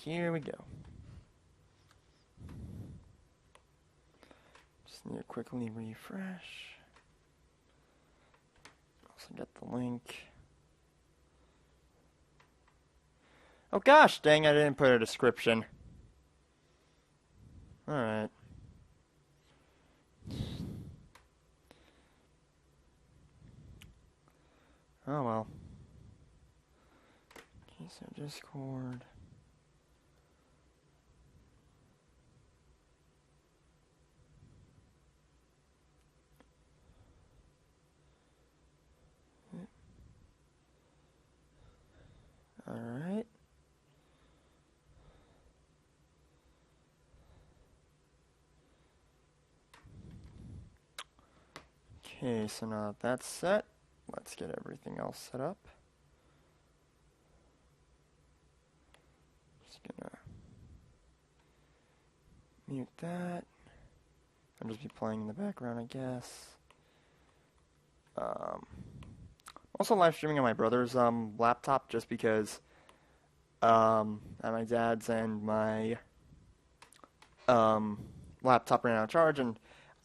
here we go. Just need to quickly refresh. Also get the link. Oh gosh, dang, I didn't put a description. Alright. Oh well. Okay, so Discord. Alright. Okay, so now that that's set, let's get everything else set up. Just gonna mute that. I'll just be playing in the background, I guess. Also live streaming on my brother's laptop just because at my dad's and my laptop ran out of charge, and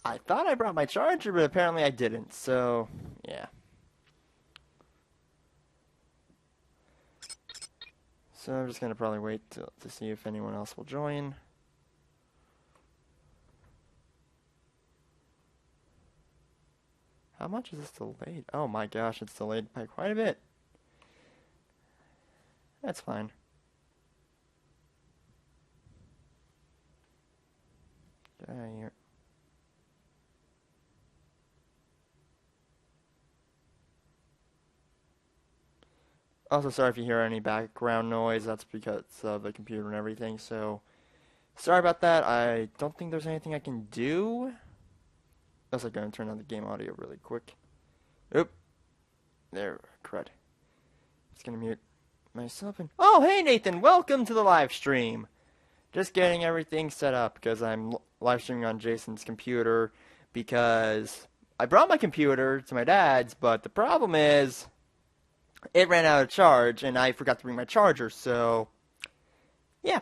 I thought I brought my charger, but apparently I didn't, so yeah. So I'm just gonna probably wait to see if anyone else will join. How much is this delayed? Oh my gosh, it's delayed by quite a bit. That's fine. Get out of here. Also, sorry if you hear any background noise. That's because of the computer and everything. So, sorry about that. I don't think there's anything I can do. Unless I go and turn on the game audio really quick. Oop. There, crud. Just gonna mute myself and... Oh, hey Nathan! Welcome to the live stream! Just getting everything set up because I'm live streaming on Jason's computer because I brought my computer to my dad's, but the problem is it ran out of charge and I forgot to bring my charger, so yeah.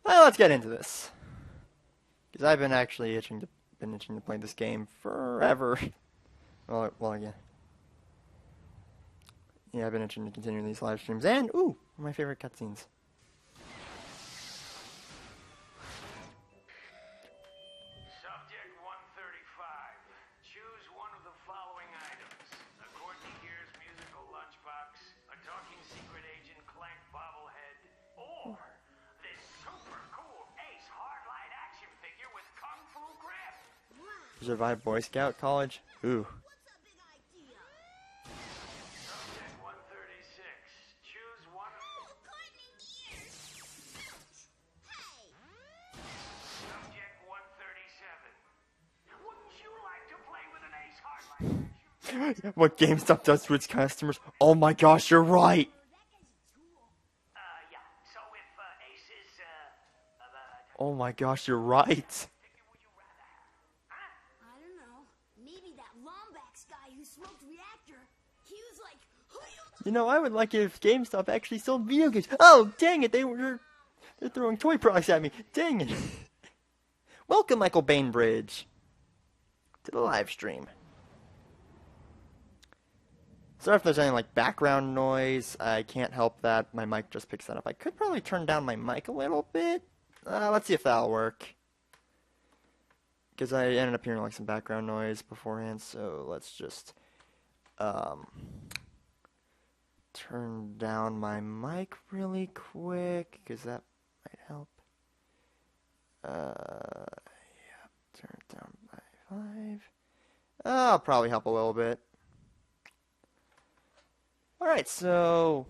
Well, let's get into this. Because I've been actually itching to play this game forever. well, yeah. Yeah, I've been itching to continue these live streams. And, ooh, my favorite cutscenes. Subject 135. Choose one of the following items. A Courtney Gear's musical lunchbox, a talking secret agent Clank bobblehead, or this super cool Ace Hardline action figure with Kung Fu grip. Survive Boy Scout College? Ooh. Subject 136. Choose one of... Subject 137. Wouldn't you like to play with an Ace Hardline action? What GameStop does to its customers? Oh my gosh, you're right! Yeah. So if Ace is, Oh my gosh, you're right! figure would you rather have? Huh? I don't know. Maybe that Lombax guy who smoked reactor. He was like, You know, I would like it if GameStop actually sold video games. Oh, dang it, they're throwing toy products at me. Dang it. Welcome, Michael Bainbridge, to the live stream. Sorry if there's any, like, background noise. I can't help that. My mic just picks that up. I could probably turn down my mic a little bit. Let's see if that'll work. Because I ended up hearing, like, some background noise beforehand, so let's just, turn down my mic really quick, because that might help. Yeah, turn it down by 5. I'll probably help a little bit. Alright, so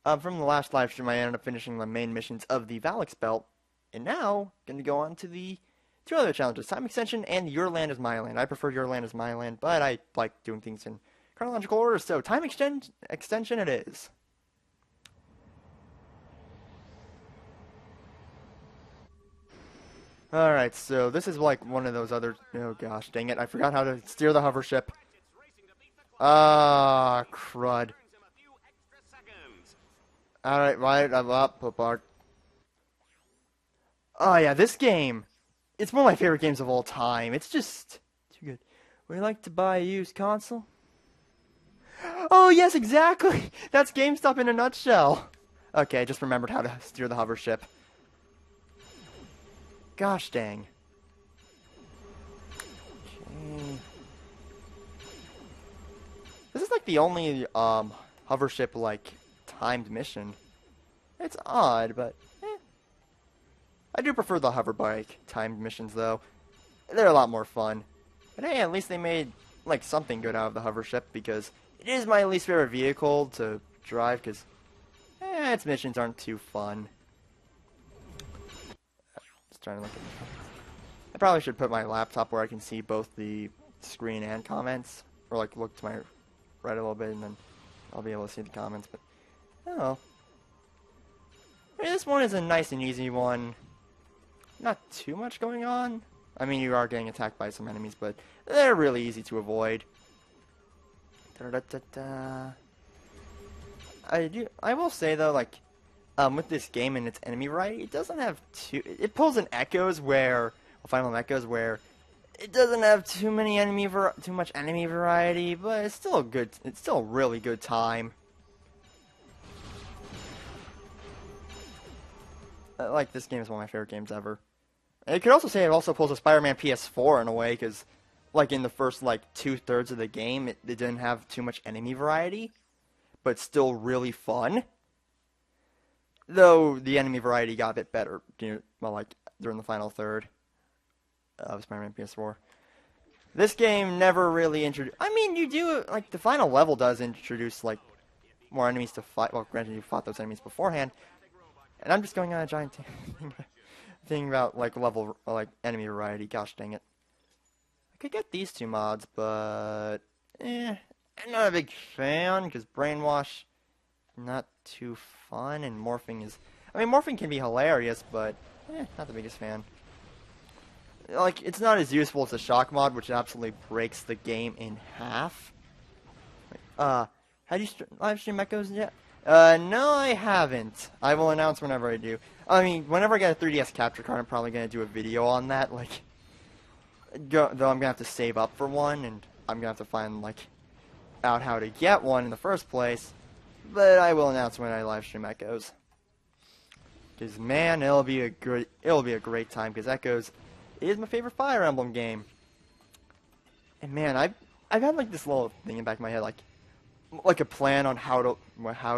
from the last live stream, I ended up finishing the main missions of the Valix Belt, and now going to go on to the 2 other challenges, Time Extension and Your Land is My Land. I prefer Your Land is My Land, but I like doing things in chronological order, so Time Extension it is. Alright, so this is like one of those other... Oh gosh, dang it, I forgot how to steer the hover ship. Ah, crud. Alright, right, I'm up, Bart. Oh yeah, this game. It's one of my favorite games of all time. It's just too good. Would you like to buy a used console? Oh yes, exactly! That's GameStop in a nutshell. Okay, I just remembered how to steer the hover ship. Gosh dang. Okay. This is like the only hover ship like timed mission. It's odd, but I do prefer the hover bike timed missions though. They're a lot more fun. But hey, at least they made like something good out of the hover ship because it is my least favorite vehicle to drive because its missions aren't too fun. Just trying to look at. I probably should put my laptop where I can see both the screen and comments, or like look to my right a little bit, and then I'll be able to see the comments. But oh, hey, this one is a nice and easy one. Not too much going on. I mean, you are getting attacked by some enemies, but they're really easy to avoid. Da-da-da-da. I will say though, like, with this game and its enemy variety, it doesn't have too. It pulls in echoes where, well, Final Echoes where it doesn't have too much enemy variety, but it's still a good. It's still a really good time. Like this game is one of my favorite games ever. And you could also say it also pulls a Spider-Man PS4 in a way, because like in the first like 2/3 of the game, it didn't have too much enemy variety, but still really fun. Though the enemy variety got a bit better, well, like during the final third of Spider-Man PS4. This game never really introduced. I mean, you do like the final level does introduce like more enemies to fight. Well, granted, you fought those enemies beforehand, and I'm just going on a giant thing about like level, like enemy variety. Gosh dang it! I could get these two mods, but I'm not a big fan because Brainwash not too fun, and morphing is. I mean, morphing can be hilarious, but not the biggest fan. Like, it's not as useful as the shock mod, which absolutely breaks the game in half. Have you live stream Echoes yet? No, I haven't. I will announce whenever I do. I mean, whenever I get a 3DS capture card, I'm probably gonna do a video on that. Like, though I'm gonna have to save up for one, and I'm gonna have to find like out how to get one in the first place. But I will announce when I live stream Echoes. Because man, it'll be a great time. Because Echoes is my favorite Fire Emblem game. And man, I've had like this little thing in the back of my head, like a plan on how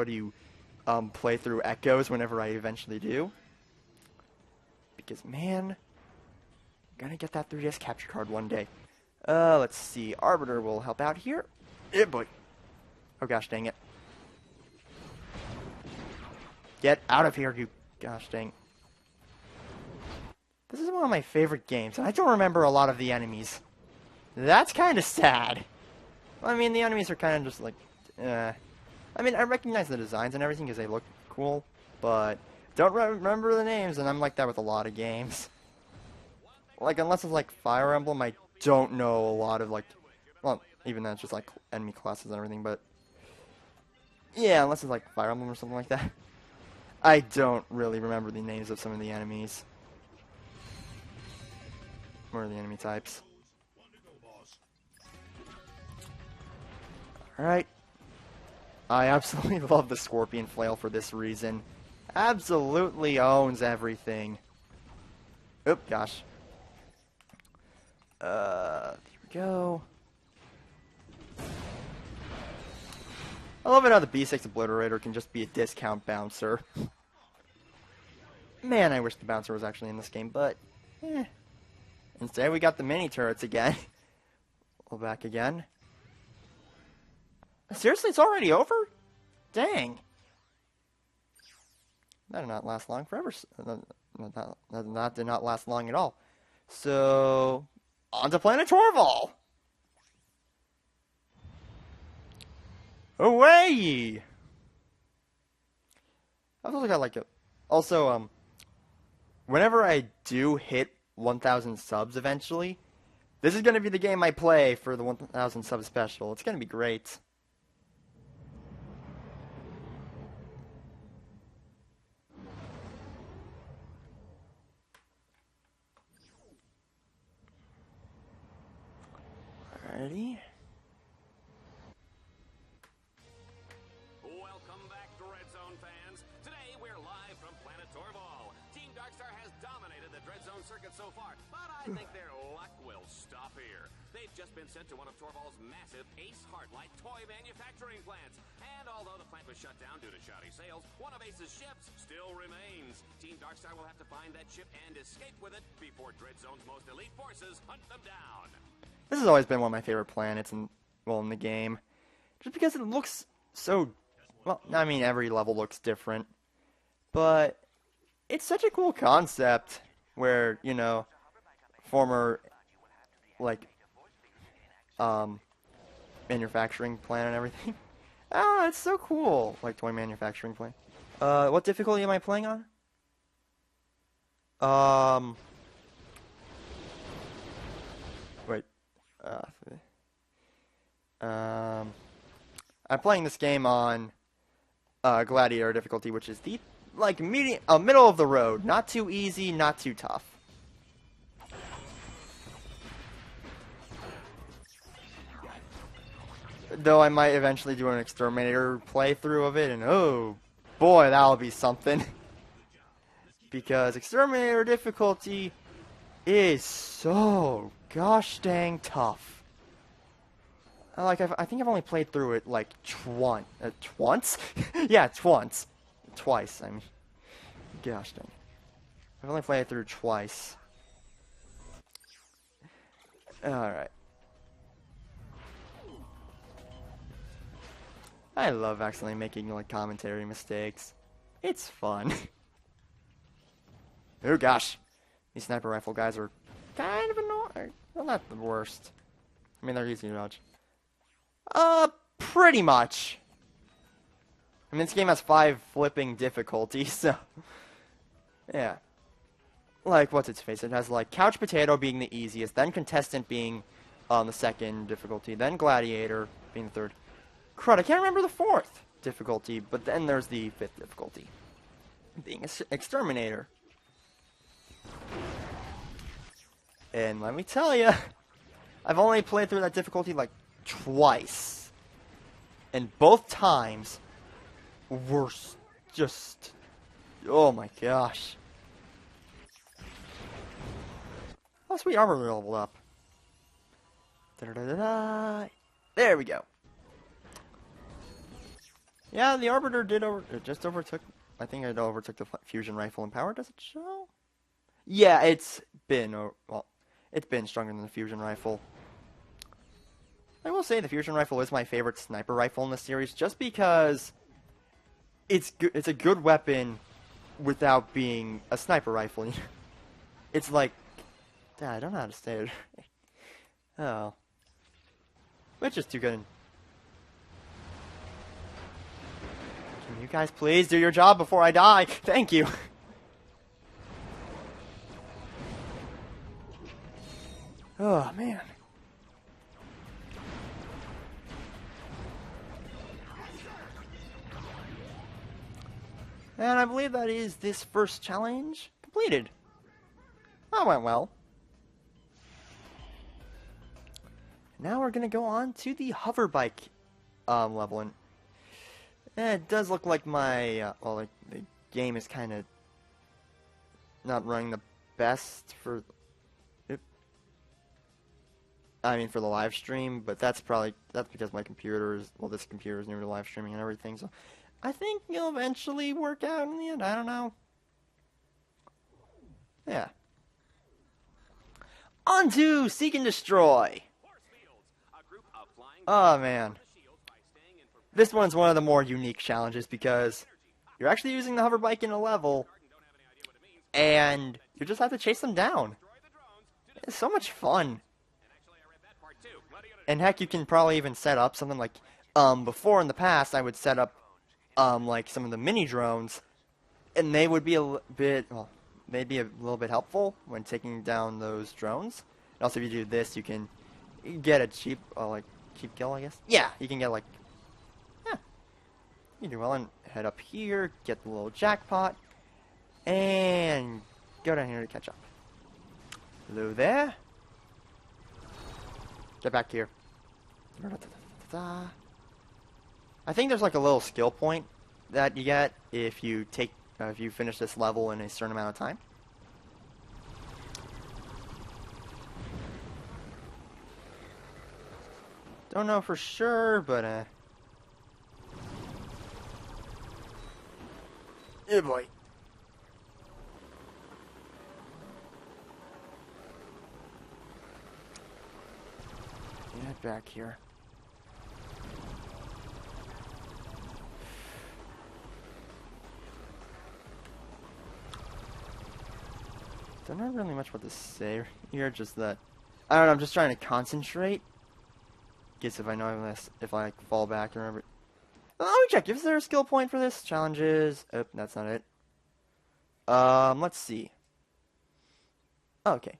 to play through Echoes whenever I eventually do. Because man, I'm gonna get that 3DS capture card one day. Let's see, Arbiter will help out here. Yeah, boy. Oh gosh, dang it. Get out of here, you gosh dang. This is one of my favorite games, and I don't remember a lot of the enemies. That's kind of sad. I mean, the enemies are kind of just like, I mean, I recognize the designs and everything because they look cool, but don't remember the names, and I'm like that with a lot of games. Like, unless it's like Fire Emblem, I don't know a lot of like, well, even then it's just like enemy classes and everything, but yeah, unless it's like Fire Emblem or something like that. I don't really remember the names of some of the enemies. Or the enemy types. Alright. I absolutely love the Scorpion Flail for this reason. Absolutely owns everything. Oop, gosh. Here we go. I love it how the B6 Obliterator can just be a discount bouncer. Man, I wish the bouncer was actually in this game, but instead we got the mini turrets again. We're back again. Seriously, it's already over? Dang. That did not last long forever. That did not last long at all. So, on to Planet Torval! Away! I've also got like a... Also, whenever I do hit 1,000 subs eventually, this is going to be the game I play for the 1,000 sub special. It's going to be great. Alrighty. Welcome back, Dread Zone fans. Today we're live from Planet Torval. Team Darkstar has dominated the Dread Zone circuit so far, but I think their luck will stop here. They've just been sent to one of Torval's massive Ace Heartlight toy manufacturing plants. And although the plant was shut down due to shoddy sales, one of Ace's ships still remains. Team Darkstar will have to find that ship and escape with it before Dread Zone's most elite forces hunt them down. This has always been one of my favorite planets in the game. Just because it looks so... Well, I mean, every level looks different, but it's such a cool concept where, you know, former, like, manufacturing plant and everything. Oh, it's so cool, like, toy manufacturing plant. What difficulty am I playing on? Wait, I'm playing this game on Gladiator difficulty, which is the like middle of the road, not too easy, not too tough. Though I might eventually do an Exterminator playthrough of it, and oh boy, that'll be something. Because Exterminator difficulty is so gosh dang tough. I think I've only played through it like twice. Yeah, twice. I mean, gosh dang. I've only played it through twice. All right. I love accidentally making like commentary mistakes. It's fun. Oh gosh, these sniper rifle guys are kind of annoying. Well, not the worst. I mean, they're easy to dodge. Pretty much. I mean, this game has 5 flipping difficulties, so... Yeah. Like, what's its face? It has, like, Couch Potato being the easiest, then Contestant being, the second difficulty, then Gladiator being the third. Crud, I can't remember the 4th difficulty, but then there's the 5th difficulty. Being an Exterminator. And let me tell you, I've only played through that difficulty, like, twice, and both times were just, oh my gosh. Oh, sweet, armor leveled up. Da-da-da-da-da. There we go. Yeah, the Arbiter it just overtook, I think it overtook the fusion rifle in power. Does it show? Yeah, it's been stronger than the fusion rifle. I will say the fusion rifle is my favorite sniper rifle in the series, just because it's a good weapon without being a sniper rifle. It's like, I don't know how to say it. Oh, which is too good. Can you guys please do your job before I die? Thank you. Oh man. And I believe that is this first challenge completed. That went well. Now we're going to go on to the hover bike level. And it does look like my, the game is kind of not running the best for, for the live stream. But that's because my computer is, this computer is new to live streaming and everything. So I think you'll eventually work out in the end. I don't know. Yeah. On to Seek and Destroy. Oh, man. This one's one of the more unique challenges because you're actually using the hover bike in a level, and you just have to chase them down. It's so much fun. And heck, you can probably even set up something like, before in the past, I would set up like some of the mini drones, and they would be they'd be a little bit helpful when taking down those drones. And also, if you do this, you can get a cheap kill, I guess. Yeah, you can get you do well and head up here, get the little jackpot, and go down here to catch up. Hello there. Get back here. I think there's like a little skill point that you get if you if you finish this level in a certain amount of time. Don't know for sure, but yeah, boy. Get back here. Don't know really much what to say here, just that I don't know, I'm just trying to concentrate. Guess if I know this, if I fall back and remember. Let me check. Is there a skill point for this? Challenges. Oh, that's not it. Let's see. Oh, okay.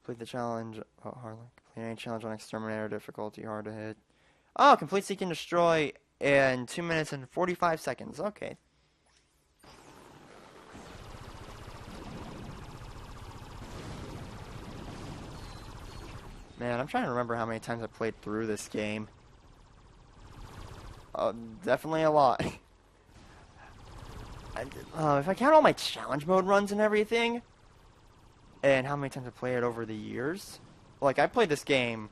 Complete the challenge. Oh, hard. Complete any challenge on exterminator difficulty, hard to hit. Oh, complete seek and destroy in 2 minutes and 45 seconds. Okay. Man, I'm trying to remember how many times I played through this game. Definitely a lot. If I count all my challenge mode runs and everything, and how many times I played it over the years, like I played this game.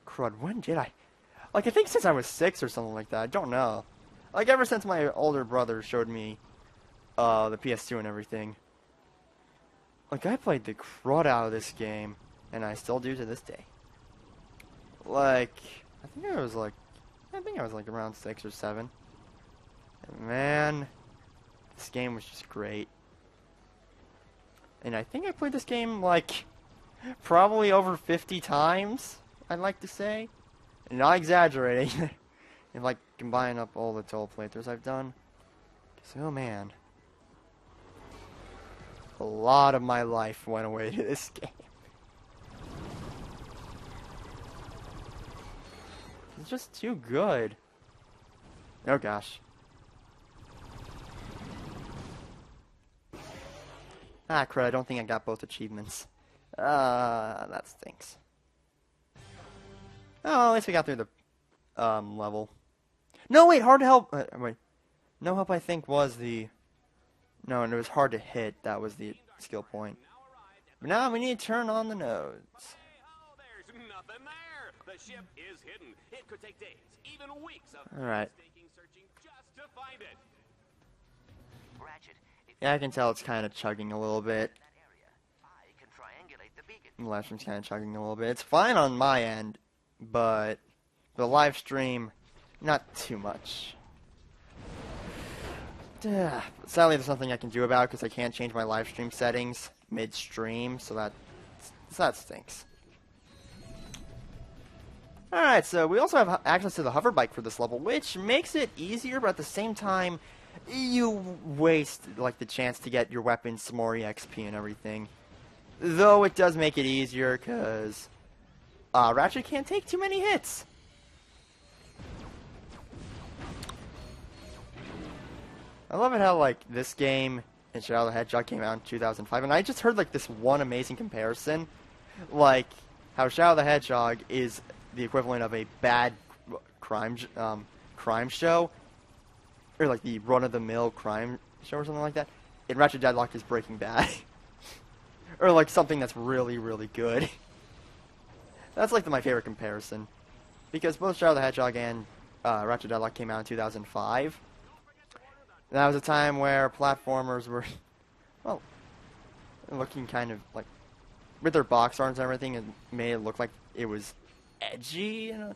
Crud, when did I? Like I think since I was 6 or something like that. I don't know. Like ever since my older brother showed me the PS2 and everything. Like I played the crud out of this game. And I still do to this day. Like, I think I was like around 6 or 7. And man, this game was just great. And I think I played this game like probably over 50 times, I'd like to say. And not exaggerating. If like combine up all the total playthroughs I've done. So, oh man. A lot of my life went away to this game. It's just too good. Oh gosh. Ah, crud, I don't think I got both achievements. That stinks. Oh, at least we got through the, level. No, wait, hard to help. Wait. No help, I think, was the... No, and it was hard to hit. That was the skill point. But now we need to turn on the nodes. There's nothing there. The ship is hidden. It could take days, even weeks of Alright. painstaking searching just to find it. Ratchet, if Yeah, I can tell it's kind of chugging a little bit. that area, I can triangulate the beacon. The live stream's kind of chugging a little bit. It's fine on my end, but the live stream, not too much. Sadly, there's nothing I can do about it because I can't change my live stream settings mid-stream, so that stinks. Alright, so we also have access to the hover bike for this level, which makes it easier, but at the same time, you waste like the chance to get your weapons some more EXP and everything. Though it does make it easier because Ratchet can't take too many hits. I love it how like this game and Shadow the Hedgehog came out in 2005, and I just heard like this one amazing comparison, like how Shadow the Hedgehog is the equivalent of a bad crime show, or like the run-of-the-mill crime show or something like that. And Ratchet Deadlock is Breaking Bad, or like something that's really, really good. That's like my favorite comparison, because both Shadow the Hedgehog and Ratchet Deadlock came out in 2005. And that was a time where platformers were, well, looking kind of like, with their box arts and everything, it made it look like it was edgy, you know?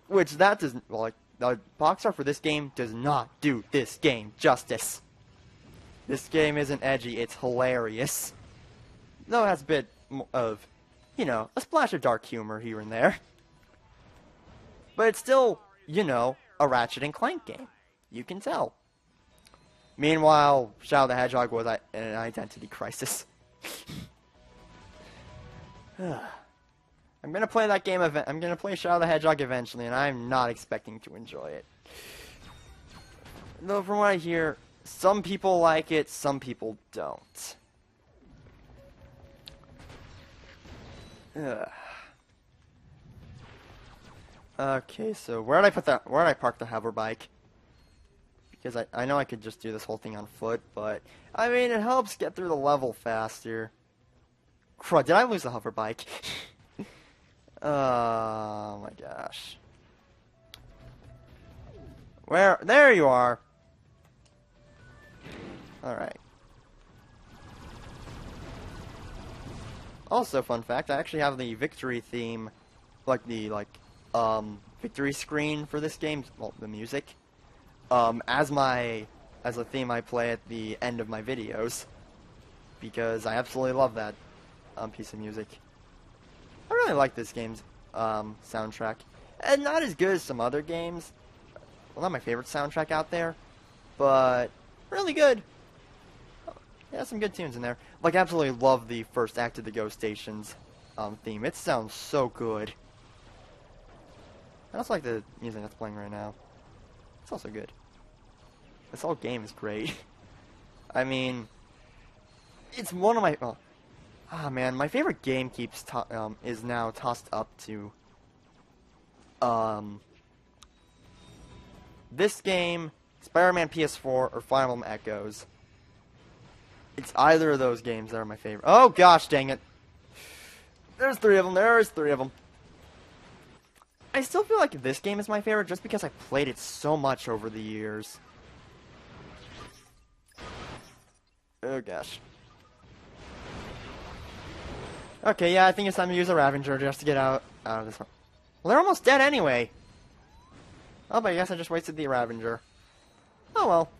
Which that doesn't, well, like, the box art for this game does not do this game justice. This game isn't edgy, it's hilarious. Though it has a bit of, you know, a splash of dark humor here and there. But it's still, you know, a Ratchet and Clank game. You can tell. Meanwhile, Shadow the Hedgehog was an identity crisis. I'm gonna play that game. I'm gonna play Shadow the Hedgehog eventually, and I'm not expecting to enjoy it. Though from what I hear, some people like it, some people don't. Okay, so where did I put that? Where did I park the hover bike? Because I know I could just do this whole thing on foot, but I mean it helps get through the level faster. Crud, did I lose the hover bike? Oh my gosh. Where? There you are. Alright. Also, fun fact, I actually have the victory theme, like the, victory screen for this game, well, the music, as a theme I play at the end of my videos. Because I absolutely love that, piece of music. I really like this game's, soundtrack. And not as good as some other games. Well, not my favorite soundtrack out there, but really good. Yeah, some good tunes in there. Like, absolutely love the first act of the Ghost Stations theme. It sounds so good. I also like the music that's playing right now. It's also good. This whole game is great. I mean, it's one of my... Oh, man, my favorite game is now tossed up to... this game, Spider-Man PS4, or Fire Emblem Echoes. It's either of those games that are my favorite. Oh, gosh, dang it. There's three of them. There's three of them. I still feel like this game is my favorite just because I played it so much over the years. Oh, gosh. Okay, yeah, I think it's time to use a Ravager just to get out of this one. Well, they're almost dead anyway. Oh, but I guess I just wasted the Ravager. Oh, well.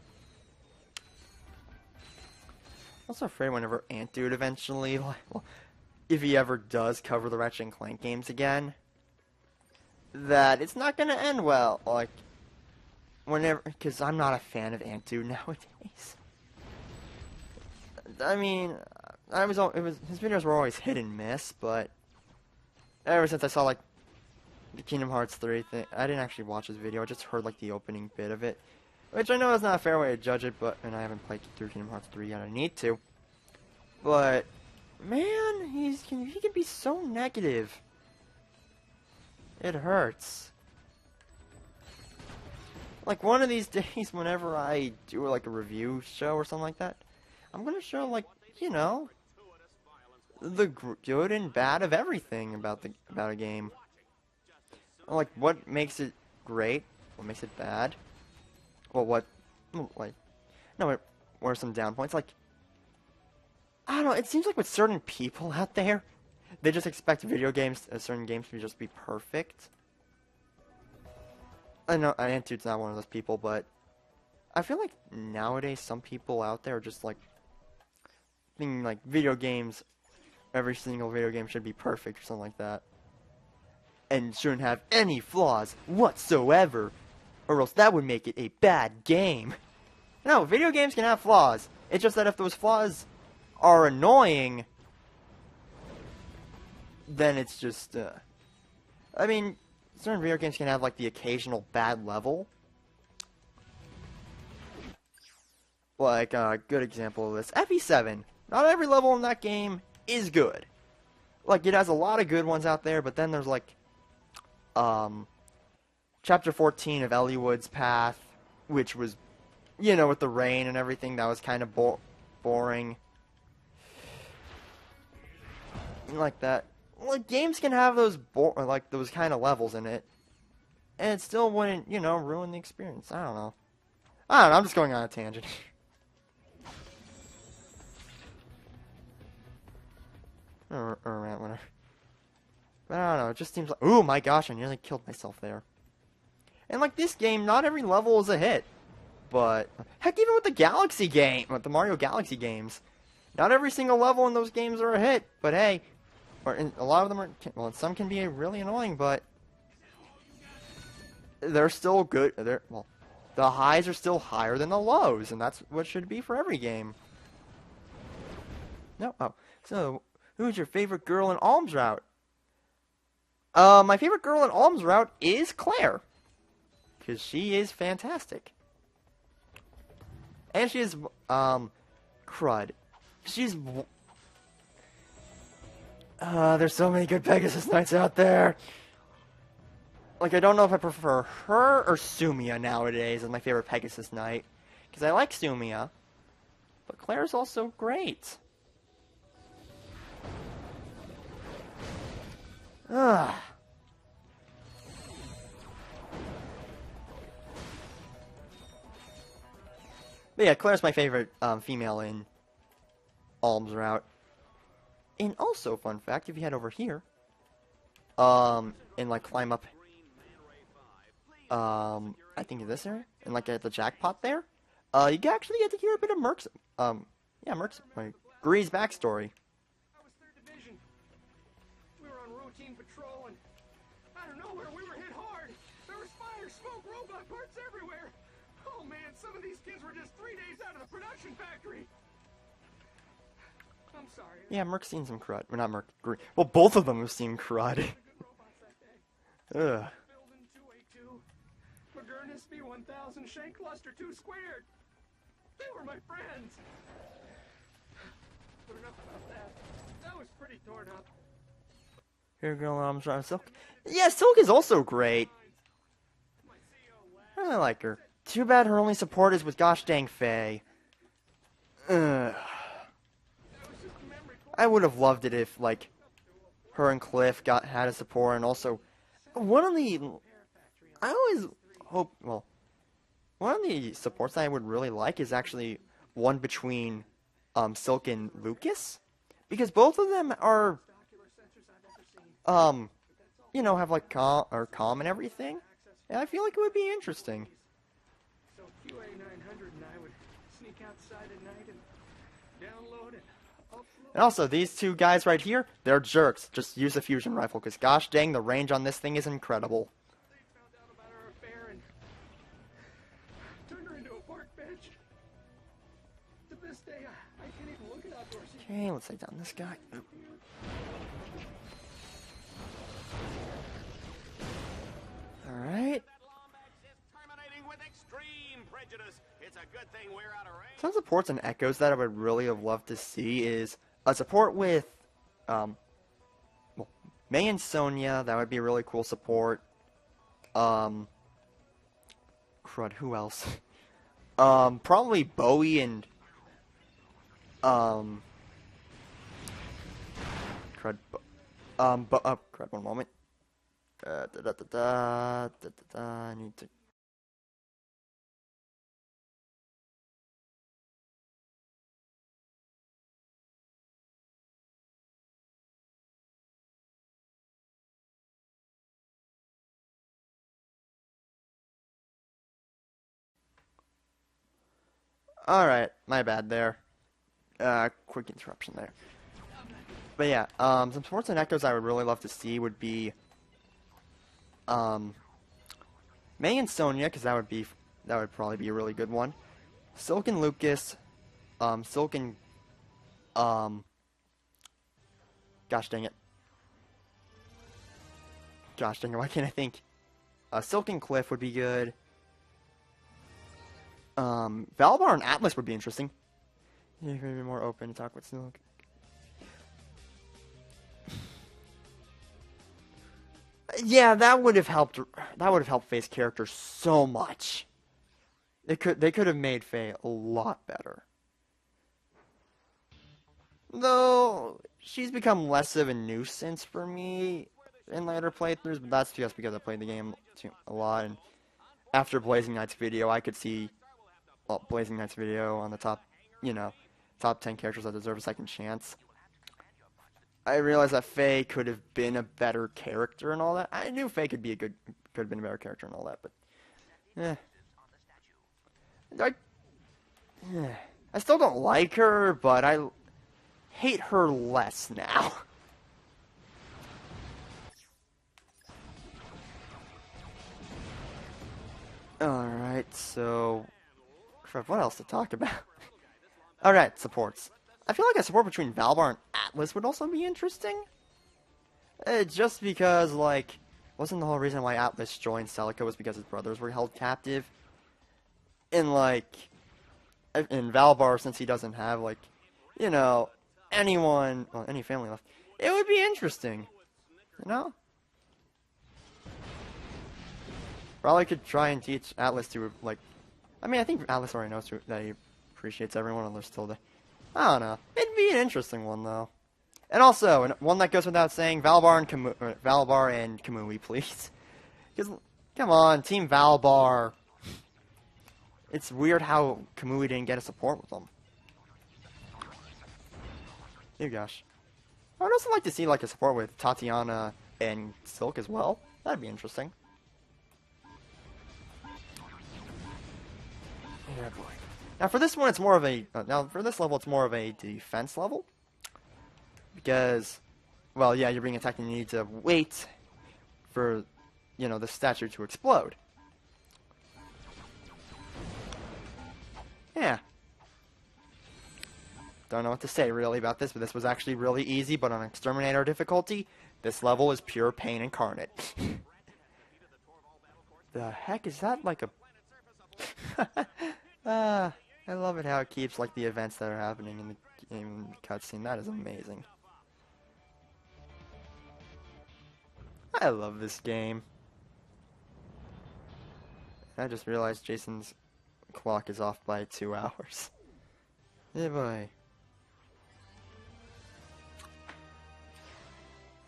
I'm also afraid whenever Ant Dude eventually, well, if he ever does cover the Ratchet and Clank games again, that it's not going to end well. Like, whenever, because I'm not a fan of Ant Dude nowadays. I mean, his videos were always hit and miss, but ever since I saw, like, the Kingdom Hearts 3 thing, I didn't actually watch his video, I just heard, like, the opening bit of it. Which I know is not a fair way to judge it, and I haven't played through Kingdom Hearts 3 yet, I need to. But, man, he can be so negative. It hurts. Like, one of these days, whenever I do, like, a review show or something like that, I'm gonna show, like, you know, the good and bad of everything about a game. Like, what makes it great, what makes it bad. Well, what are some down points? Like, I don't know, it seems like with certain people out there, they just expect certain games to just be perfect. I know, Antude's not one of those people, but I feel like nowadays some people out there are just like, thinking like every single video game should be perfect or something like that. And shouldn't have any flaws whatsoever. Or else that would make it a bad game. No, video games can have flaws. It's just that if those flaws are annoying, then it's just, I mean, certain video games can have, like, the occasional bad level. Like, a good example of this, FE7. Not every level in that game is good. Like, it has a lot of good ones out there, but then there's, like, Chapter 14 of Elliowood's Path, which was, you know, with the rain and everything, that was kind of boring. Like that. Like, games can have those those kind of levels in it, and it still wouldn't, you know, ruin the experience. I don't know, I'm just going on a tangent. or whatever. But I don't know, it just seems like, ooh, my gosh, I nearly killed myself there. And like this game, not every level is a hit. But, heck, even with with the Mario Galaxy games, not every single level in those games are a hit. But hey, a lot of them are, well, some can be really annoying, but they're still good. Well, the highs are still higher than the lows, and that's what should be for every game. No, oh, so, who's your favorite girl in Alms Route? My favorite girl in Alms Route is Claire. Because she is fantastic. And she is, crud. She's, there's so many good Pegasus Knights out there. Like, I don't know if I prefer her or Sumia nowadays as my favorite Pegasus Knight. Because I like Sumia, but Claire's also great. Ugh. But yeah, Claire's my favorite female in Alm's route. And also, fun fact, if you head over here, and like climb up, I think in this area, and like at the jackpot there, you can actually get to hear a bit of Merc's, like Gree's backstory. I was 3rd Division. We were on routine patrol, and out of nowhere, we were hit hard. There was fire, smoke, robot parts everywhere. Oh man, some of these kids were just 3 days out of the production factory. I'm sorry. Yeah, Merc's seen some crud. Well, not Merc, Gree. Well, both of them have seen crud. Good robots that day. Ugh. Building 282, McGurnis B1000, Shank Cluster 2 squared. They were my friends. But enough about that. That was pretty torn up. Here, girl, I'm trying Silk. Yeah, Silk is also great. My CO lab. I like her. Too bad her only support is with gosh dang Faye. Ugh. I would have loved it if, like, her and Cliff had a support, and also, one of the, I always hope, well, one of the supports that I would really like is actually one between, Silk and Lucas, because both of them are, you know, have, like, calm and everything, and I feel like it would be interesting. So QA 900 and I would sneak outside at night and download it. And also, these two guys right here, they're jerks. Just use a fusion rifle, because gosh dang, the range on this thing is incredible. They found out about our affair and turned her into a park bench. To this day, I can't even look at outdoors. Okay, let's take down this guy. Oop. Alright. Some supports and echoes that I would really have loved to see is a support with, well, May and Sonya. That would be a really cool support. Crud, who else? Probably Bowie and, crud, crud, one moment. I need to. Alright, my bad there. Quick interruption there. But yeah, some supports and echoes I would really love to see would be, May and Sonya, because that would probably be a really good one. Silk and Lucas, Silk and, gosh dang it. Gosh dang it, why can't I think? Silk and Cliff would be good. Valbar and Atlas would be interesting. You could be more open to talk with Silk. Yeah, that would have helped. That would have helped Faye's character so much. They could have made Faye a lot better. Though she's become less of a nuisance for me in later playthroughs, but that's just because I played the game a lot. And after Blazing Knight's video, I could see Blazing Knight's video on the top, top 10 characters that deserve a second chance. I realized that Faye could have been a better character and all that. I knew Faye could have been a better character and all that, but I still don't like her, but I hate her less now. Alright, so what else to talk about? Alright, supports. I feel like a support between Valbar and Atlas would also be interesting. Just because, like, wasn't the whole reason why Atlas joined Celica was because his brothers were held captive? And, like, in Valbar, since he doesn't have, like, anyone, well, any family left, it would be interesting, Probably could try and teach Atlas to, like... I mean, I think Atlas already knows that he appreciates everyone and they're still there. I don't know. It'd be an interesting one, though. And also, one that goes without saying, Valbar and Kamui, please. Because, come on, Team Valbar. It's weird how Kamui didn't get a support with them. Oh gosh. I would also like to see like a support with Tatiana and Silk as well. That'd be interesting. Yeah, boy. Now for this one, it's more of a for this level, it's more of a defense level because, well, yeah, you're being attacked and you need to wait for, you know, the statue to explode. Yeah. Don't know what to say really about this, but this was actually really easy, but on Exterminator difficulty, this level is pure pain incarnate. The heck is that like a... I love it how it keeps like the events that are happening in the game cutscene. That is amazing. I love this game. I just realized Jason's clock is off by 2 hours. Yeah, boy.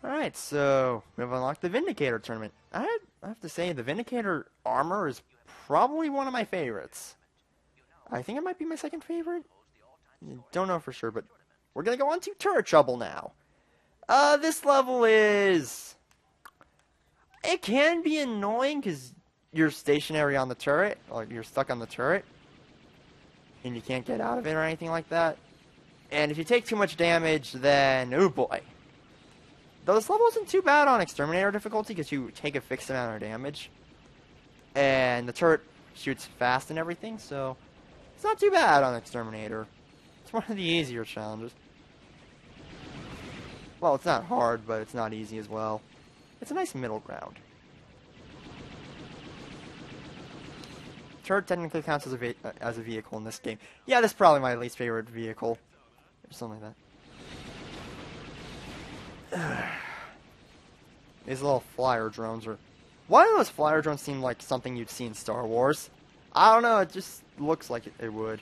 Alright, so we've unlocked the Vindicator tournament. I have to say, the Vindicator armor is probably one of my favorites. I think it might be my second favorite. Don't know for sure, but we're gonna go on to turret trouble now. This level is... It can be annoying because you're stationary on the turret, or you're stuck on the turret, and you can't get out of it or anything like that. And if you take too much damage, then, oh boy. Though this level isn't too bad on Exterminator difficulty because you take a fixed amount of damage. And the turret shoots fast and everything, so it's not too bad on Exterminator. It's one of the easier challenges. Well, it's not hard, but it's not easy as well. It's a nice middle ground. Turret technically counts as a vehicle in this game. Yeah, this is probably my least favorite vehicle. Or something like that. These little flyer drones are... Why do those flyer drones seem like something you'd see in Star Wars? I don't know, it just looks like it would.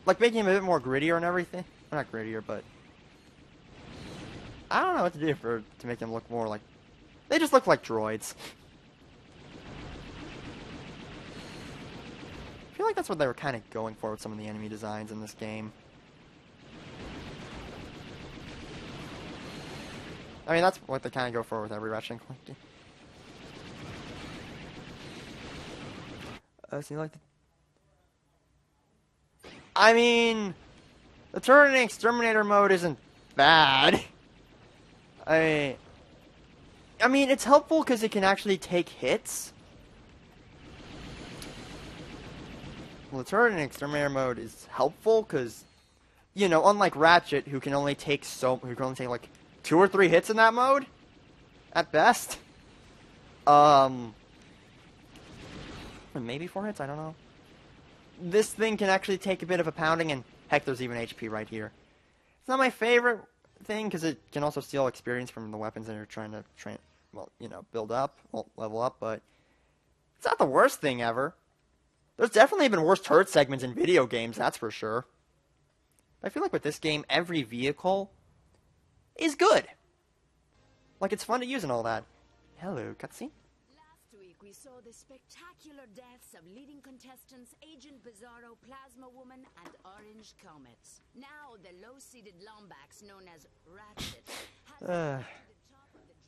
Like making them a bit more grittier and everything. Well, not grittier, but... I don't know what to do to make them look more like... They just look like droids. I feel like that's what they were kind of going for with some of the enemy designs in this game. I mean, that's what they kind of go for with every Ratchet & Clank game. So you like the... I mean, the turret in Exterminator mode isn't bad. I mean, it's helpful because it can actually take hits. Well, the turret in Exterminator mode is helpful because, you know, unlike Ratchet, who can only take like 2 or 3 hits in that mode, at best. Maybe 4 hits, I don't know. This thing can actually take a bit of a pounding, and heck, there's even HP right here. It's not my favorite thing, because it can also steal experience from the weapons that you're trying to build up, level up, but it's not the worst thing ever. There's definitely been worse turret segments in video games, that's for sure. But I feel like with this game, every vehicle is good. Like, it's fun to use and all that. Hello, cutscene. Last week we saw the spectacular deaths of leading contestants Agent Bizarro, Plasma Woman, and Orange Comet. Now the low-seeded Lombax, known as Ratchet, has the top of the...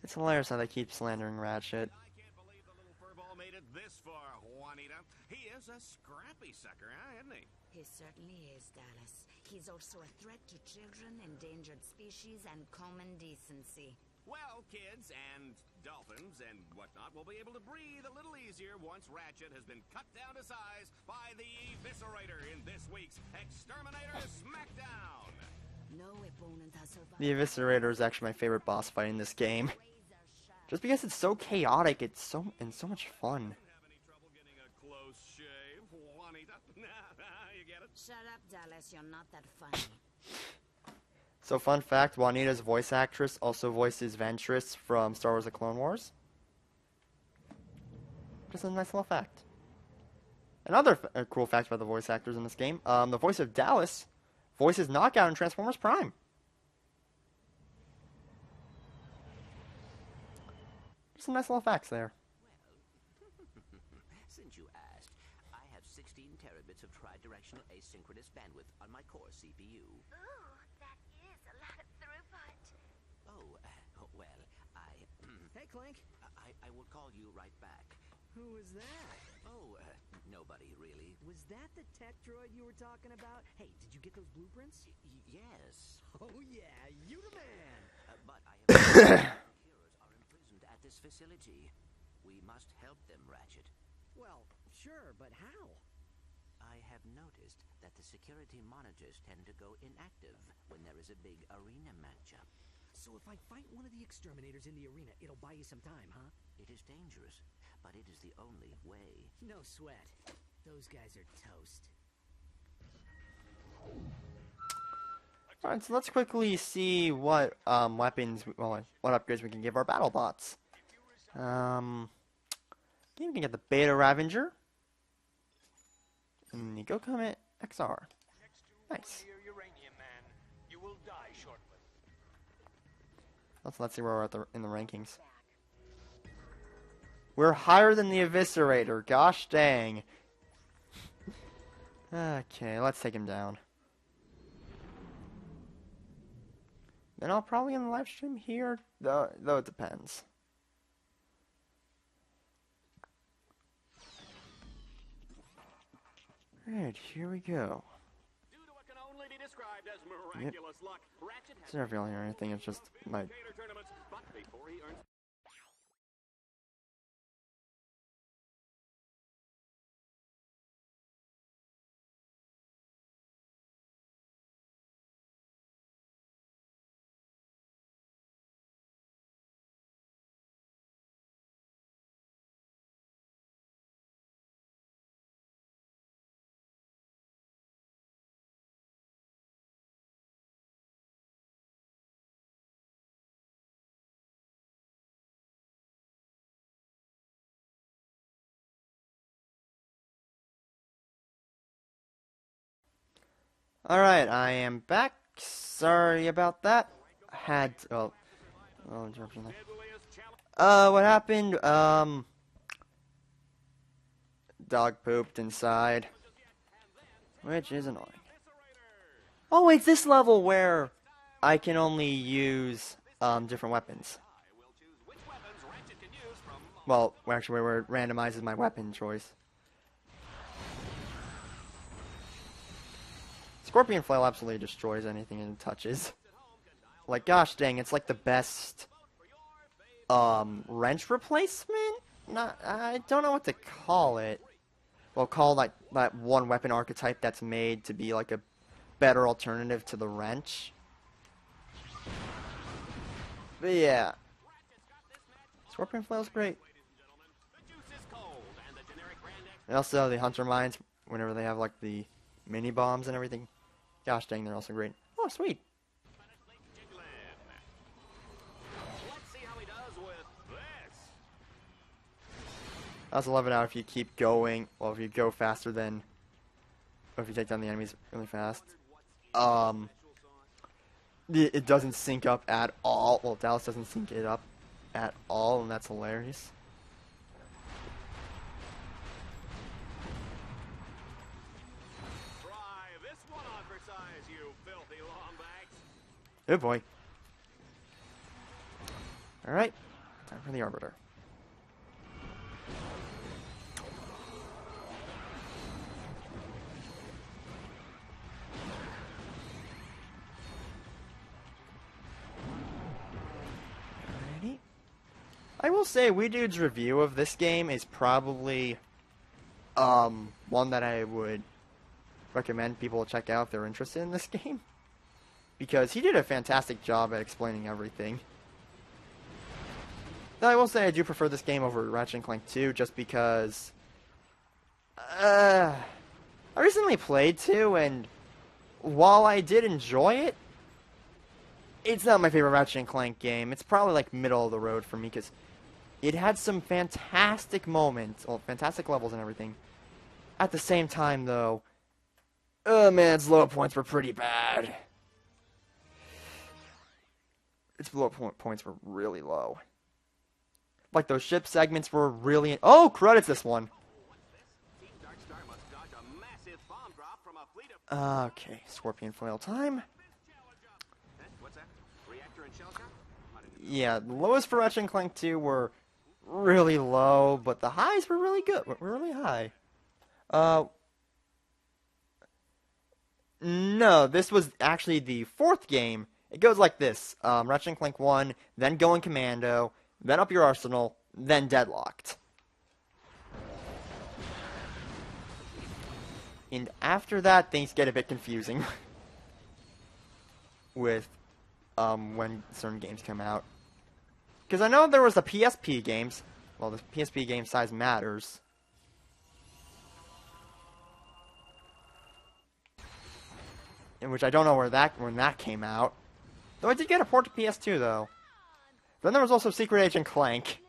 It's hilarious how they keep slandering Ratchet. I can't believe the little furball made it this far, Juanita. He is a scrappy sucker, huh, isn't he? He certainly is, Dallas. He's also a threat to children, endangered species, and common decency. Well, kids and dolphins and whatnot will be able to breathe a little easier once Ratchet has been cut down to size by the Eviscerator in this week's Exterminator Smackdown. No opponent has survived. The Eviscerator is actually my favorite boss fight in this game. Just because it's so chaotic, it's so much fun. Have any trouble getting a close shave, Juanita? You get it? Shut up, Dallas. You're not that funny. So fun fact, Juanita's voice actress also voices Ventress from Star Wars The Clone Wars. Just a nice little fact. Another cool fact about the voice actors in this game, the voice of Dallas voices Knockout in Transformers Prime. Just some nice little facts there. Since you asked, I have 16 terabits of tri-directional asynchronous bandwidth on my core CPU. Ooh, that is a lot of throughput. Oh, well, Hey, Clank. I will call you right back. Who was that? Oh, nobody really. Was that the tech droid you were talking about? Hey, did you get those blueprints? Yes, Oh, yeah, you the man. but I have securers are imprisoned at this facility. We must help them, Ratchet. Well, sure, but how? I have noticed that the security monitors tend to go inactive when there is a big arena matchup. So if I fight one of the exterminators in the arena, it'll buy you some time, huh? It is dangerous, but it is the only way. No sweat. Those guys are toast. Alright, so let's quickly see what weapons, well, what upgrades we can give our battle bots. You can get the Beta Ravager. And the Go Comet XR. Nice. Uranium man. You will die shortly. Let's see where we're at in the rankings. We're higher than the Eviscerator. Gosh dang. Okay, let's take him down. Then I'll probably end the live stream here, though it depends. Alright, here we go. Due to what can only be described as miraculous luck, Ratchet has It's not feeling or anything, it's just my... Gator tournaments, but before he earns Alright, I am back. Sorry about that. Had to, interruption there. What happened? Dog pooped inside. Which is annoying. Oh, it's this level where I can only use, different weapons. Well, actually, where it randomizes my weapon choice. Scorpion Flail absolutely destroys anything it touches. Like, gosh dang, it's like the best, wrench replacement? I don't know what to call it. Well, call like that one weapon archetype that's made to be like a better alternative to the wrench. But yeah. Scorpion Flail's great. And also the Hunter Mines, whenever they have like the mini bombs and everything. Gosh dang, they're also great. Oh, sweet. Let's see how he does with this. I also love it out if you keep going, well, if you go faster than, or if you take down the enemies really fast. It doesn't sync up at all. Well, Dallas doesn't sync it up at all, and that's hilarious. Try this one on for size, you filthy lombax. Good boy. Alright, time for the Arbiter. Alrighty. I will say, WeDude's review of this game is probably one that I would recommend people check out if they're interested in this game. Because he did a fantastic job at explaining everything. Though I will say I do prefer this game over Ratchet & Clank 2 just because I recently played 2, and while I did enjoy it, it's not my favorite Ratchet & Clank game. It's probably like middle of the road for me because it had some fantastic moments, well, fantastic levels and everything. At the same time, though, oh man, its low points were pretty bad. Its low points were really low. Like, those ship segments were really... Oh, credits this one. Team Darkstar must dodge a massive bomb drop from a fleet of... Okay, Scorpion Foil time. What's that? Reactor and shell shock? Yeah, the lowest for Ratchet and Clank 2 were really low, but the highs were really good. Were really high. No, this was actually the fourth game. It goes like this. Ratchet and Clank 1, then Going Commando, then Up Your Arsenal, then Deadlocked. And after that, things get a bit confusing. With, when certain games come out. Because I know there was the PSP games. Well, the PSP game size matters. In which I don't know when that came out. Though I did get a port to PS2 though. Then there was also Secret Agent Clank.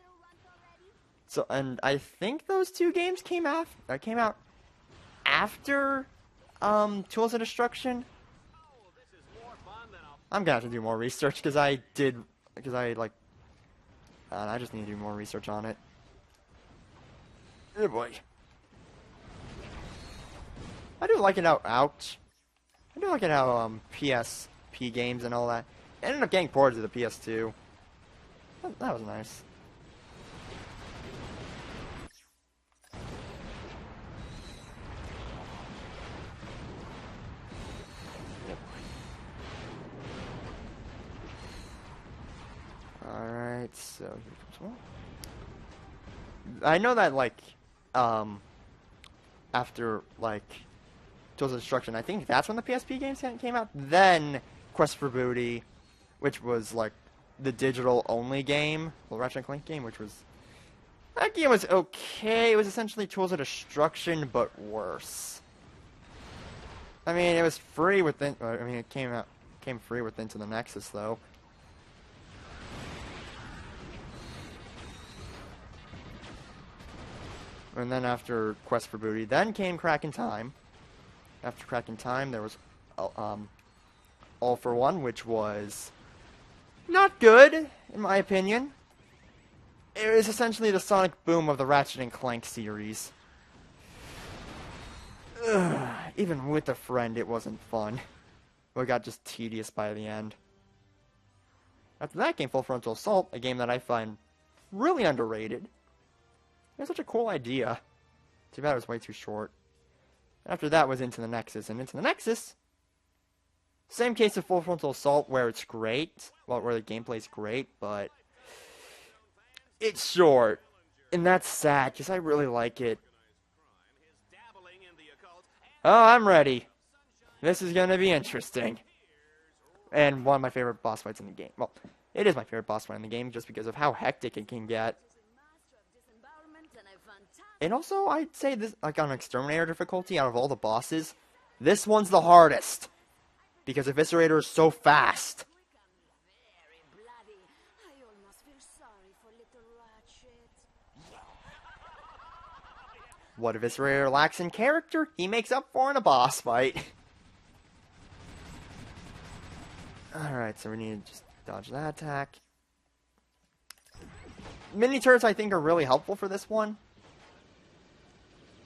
So, and I think those two games came out after Tools of Destruction. I'm gonna have to do more research because I just need to do more research on it. Oh boy. I do like it how I do like it how PSP games and all that ended up getting ported to the PS2. That was nice. Alright, so here comes one. I know that, like, after, like, Tools of Destruction, I think that's when the PSP games came out. Then, Quest for Booty, which was, like, the digital-only game, the Ratchet and Clank game, which was... That game was okay. It was essentially Tools of Destruction, but worse. I mean, it was free within... I mean, it came free with Into the Nexus, though. And then after Quest for Booty, then came Crack in Time. After Crack in Time, there was All for One, which was not good, in my opinion. It was essentially the Sonic Boom of the Ratchet and Clank series. Ugh, even with a friend, it wasn't fun. It got just tedious by the end. After that came Full Frontal Assault, a game that I find really underrated. It was such a cool idea. Too bad it was way too short. After that was Into the Nexus. And Into the Nexus, same case of Full Frontal Assault where it's great. Well, where the gameplay's great, but it's short. And that's sad, because I really like it. Oh, I'm ready. This is going to be interesting. And one of my favorite boss fights in the game. Well, it is my favorite boss fight in the game just because of how hectic it can get. And also, I'd say this, like on Exterminator difficulty, out of all the bosses, this one's the hardest. Because Eviscerator is so fast. What Eviscerator lacks in character, he makes up for in a boss fight. Alright, so we need to just dodge that attack. Mini turrets, I think, are really helpful for this one.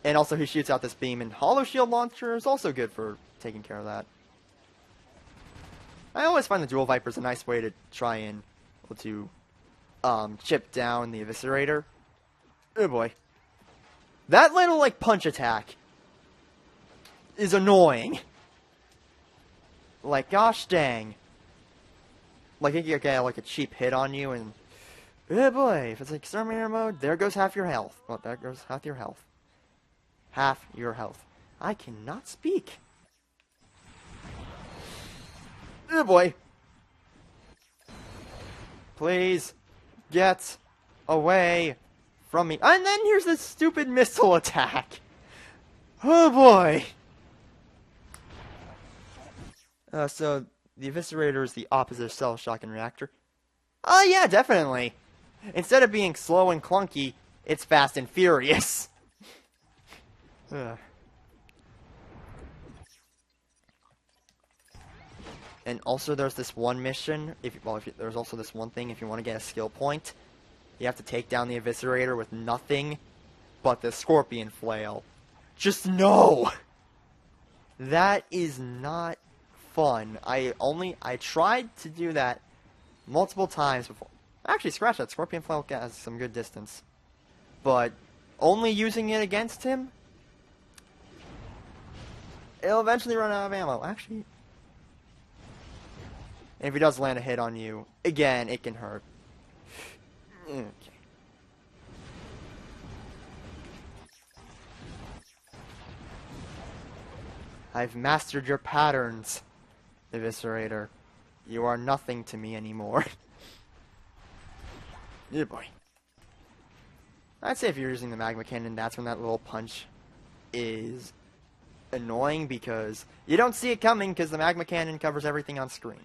And also he shoots out this beam, and Hollow Shield Launcher is also good for taking care of that. I always find the Dual Vipers a nice way to try and chip down the Eviscerator. Oh boy. That little, like, punch attack is annoying. Like, gosh dang. Like, you can get, like, a cheap hit on you, and oh boy, if it's like Exterminator mode, there goes half your health. Well, there goes half your health. Half your health. I cannot speak. Oh boy. Please get away from me. And then here's this stupid missile attack. Oh boy. So the Eviscerator is the opposite of Cell Shock and Reactor. Oh yeah, definitely. Instead of being slow and clunky, it's fast and furious. Ugh. And also there's this one mission, there's also this one thing, if you want to get a skill point, you have to take down the Eviscerator with nothing but the Scorpion Flail. Just no! That is not fun. I tried to do that multiple times before. Actually, scratch that. Scorpion Flail has some good distance. But only using it against him, it'll eventually run out of ammo. Actually, and if he does land a hit on you, again, it can hurt. Okay. I've mastered your patterns, Eviscerator. You are nothing to me anymore. Yeah, boy. I'd say if you're using the magma cannon, that's when that little punch is annoying, because you don't see it coming because the magma cannon covers everything on screen.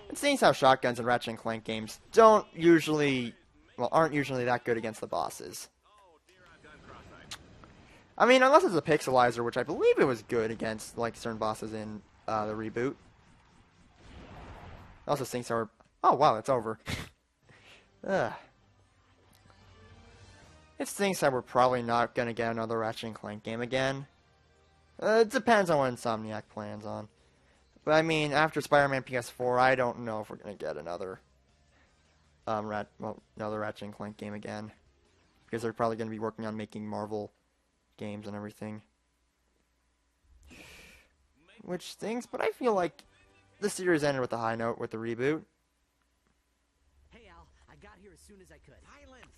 And seeing how shotguns in Ratchet and Clank games aren't usually that good against the bosses. I mean, unless it's a pixelizer, which I believe it was good against like certain bosses in the reboot. Also, things are. Oh wow, it's over. Ugh. It stinks that we're probably not gonna get another Ratchet and Clank game again. It depends on what Insomniac plans on. But I mean, after Spider-Man PS4, I don't know if we're gonna get another another Ratchet and Clank game again, because they're probably gonna be working on making Marvel games and everything, which stinks. But I feel like the series ended with a high note with the reboot. Hey, Al, I got here as soon as I could. Silence!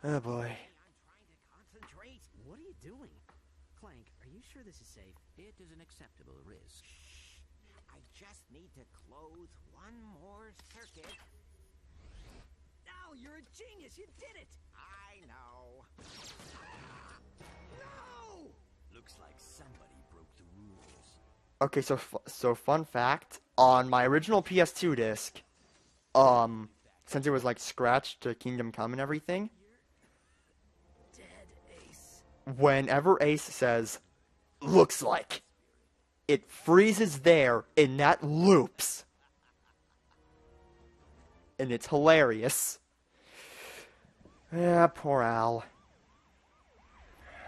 Oh boy. I'm trying to concentrate. What are you doing? Clank, are you sure this is safe? It is an acceptable risk. I just need to close one more circuit. Al, you're a genius! You did it! I know. No! Looks like somebody broke the rules. Okay, so fun fact, on my original PS2 disc, since it was like scratched to Kingdom Come and everything, Dead, Ace. whenever Ace says, "looks like," it freezes there and that loops. And it's hilarious. Yeah, poor Al.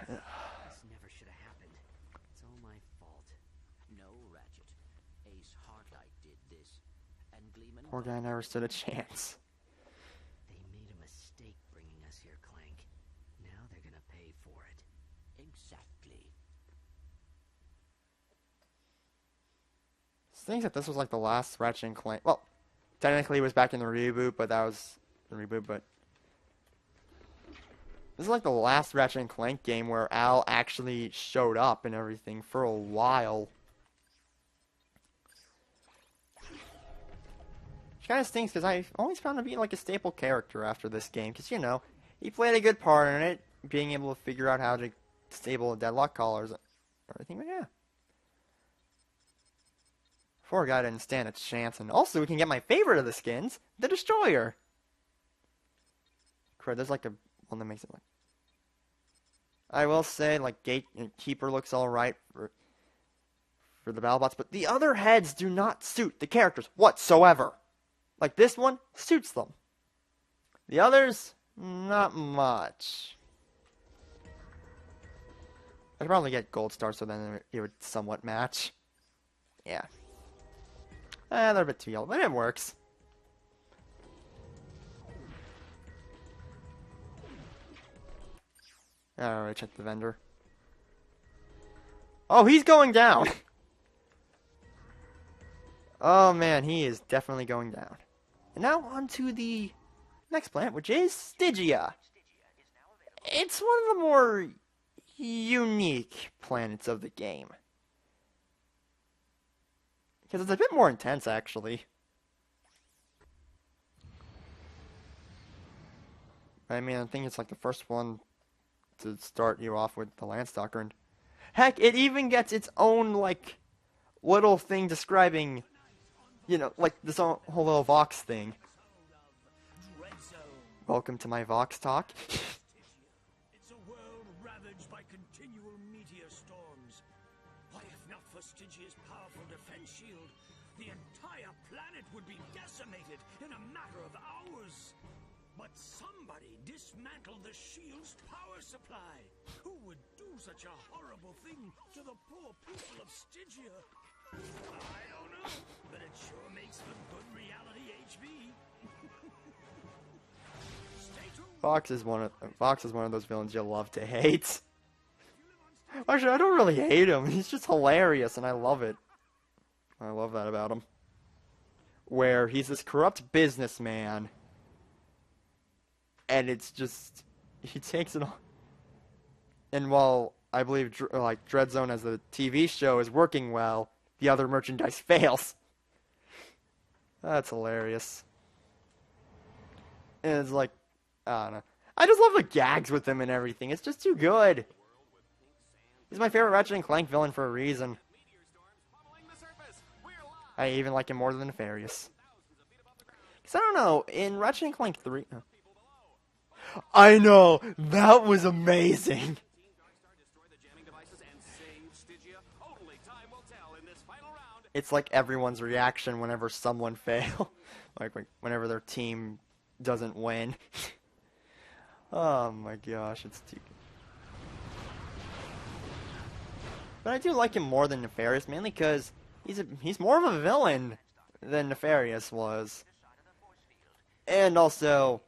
This never should have happened. It's all my fault. No, Ratchet. Ace Hardlight did this. And Gleeman... Poor guy never stood a chance. They made a mistake bringing us here, Clank. Now they're gonna pay for it. Exactly. Things that this was like the last Ratchet and Clank. Well, technically it was back in the reboot, but that was the reboot. But this is like the last Ratchet and Clank game where Al actually showed up and everything for a while. Which kind of stinks because I always found him to be like a staple character after this game. Because, you know, he played a good part in it, being able to figure out how to disable deadlock collars and everything. But yeah. Poor guy didn't stand a chance. And also, we can get my favorite of the skins, the Destroyer. Crud, there's like a one that makes it like. I will say, like, Gatekeeper looks alright for the BattleBots, but the other heads do not suit the characters whatsoever. Like, this one suits them. The others, not much. I could probably get gold stars so then it would somewhat match. Yeah. They're a bit too yellow, but it works. Alright, check the vendor. Oh, he's going down! Oh man, he is definitely going down. And now on to the next planet, which is Stygia. It's one of the more unique planets of the game. Because it's a bit more intense, actually. I mean, I think it's like the first one to start you off with the Landstalker. And heck, it even gets its own, like, little thing describing, you know, like this whole little Vox thing. welcome to my Vox talk. It's a world ravaged by continual meteor storms. Why, if not for Stygia's powerful defense shield, the entire planet would be decimated in a matter of hours. But somebody dismantled the shield's power supply. Who would do such a horrible thing to the poor people of Stygia? I don't know, but it sure makes for good reality HV. Stay tuned. Vox is one of those villains you love to hate. Actually, I don't really hate him. He's just hilarious, and I love it. I love that about him. Where he's this corrupt businessman, and it's just he takes it all. And while I believe like Dread Zone as a TV show is working well, the other merchandise fails. That's hilarious. And it's like, I don't know. I just love the gags with him and everything. It's just too good. He's my favorite Ratchet and Clank villain for a reason. I even like him more than Nefarious. Because I don't know, in Ratchet and Clank 3... I know! That was amazing! It's like everyone's reaction whenever someone fails. like whenever their team doesn't win. Oh my gosh, it's too good. But I do like him more than Nefarious, mainly because he's more of a villain than Nefarious was. And also,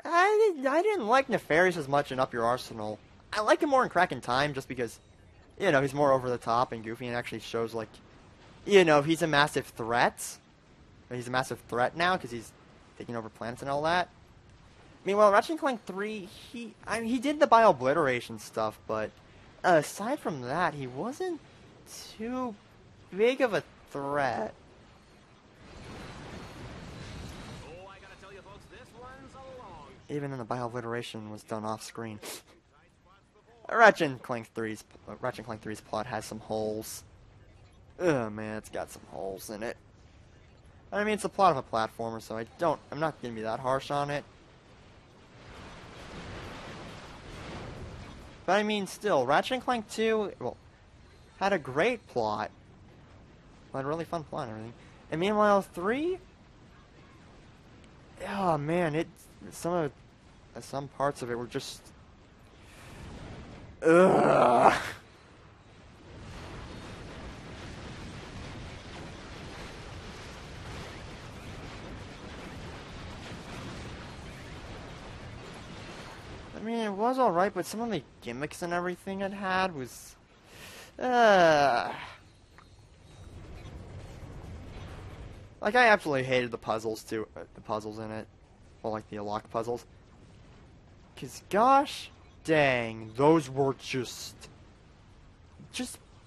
I didn't like Nefarious as much in Up Your Arsenal. I like him more in Crack in Time just because, you know, he's more over the top and goofy and actually shows, like, you know, he's a massive threat. He's a massive threat now because he's taking over planets and all that. Meanwhile, Ratchet and Clank 3, he did the bio-obliteration stuff, but aside from that, he wasn't too big of a threat. Oh, I gotta tell you folks, this one's a long... Even then, the bio-obliteration was done off-screen. Ratchet and Clank 3's plot has some holes. Oh man, it's got some holes in it. I mean, it's the plot of a platformer, so I'm not gonna be that harsh on it. But I mean, still, Ratchet and Clank 2, well, had a great plot. Had a really fun plot and everything. And meanwhile, 3, oh man, some parts of it were just, ugh. I mean, it was alright, but some of the gimmicks and everything it had was... Like, I absolutely hated the puzzles, too. The puzzles in it. Well, like, the lock puzzles. Because, gosh dang, those were just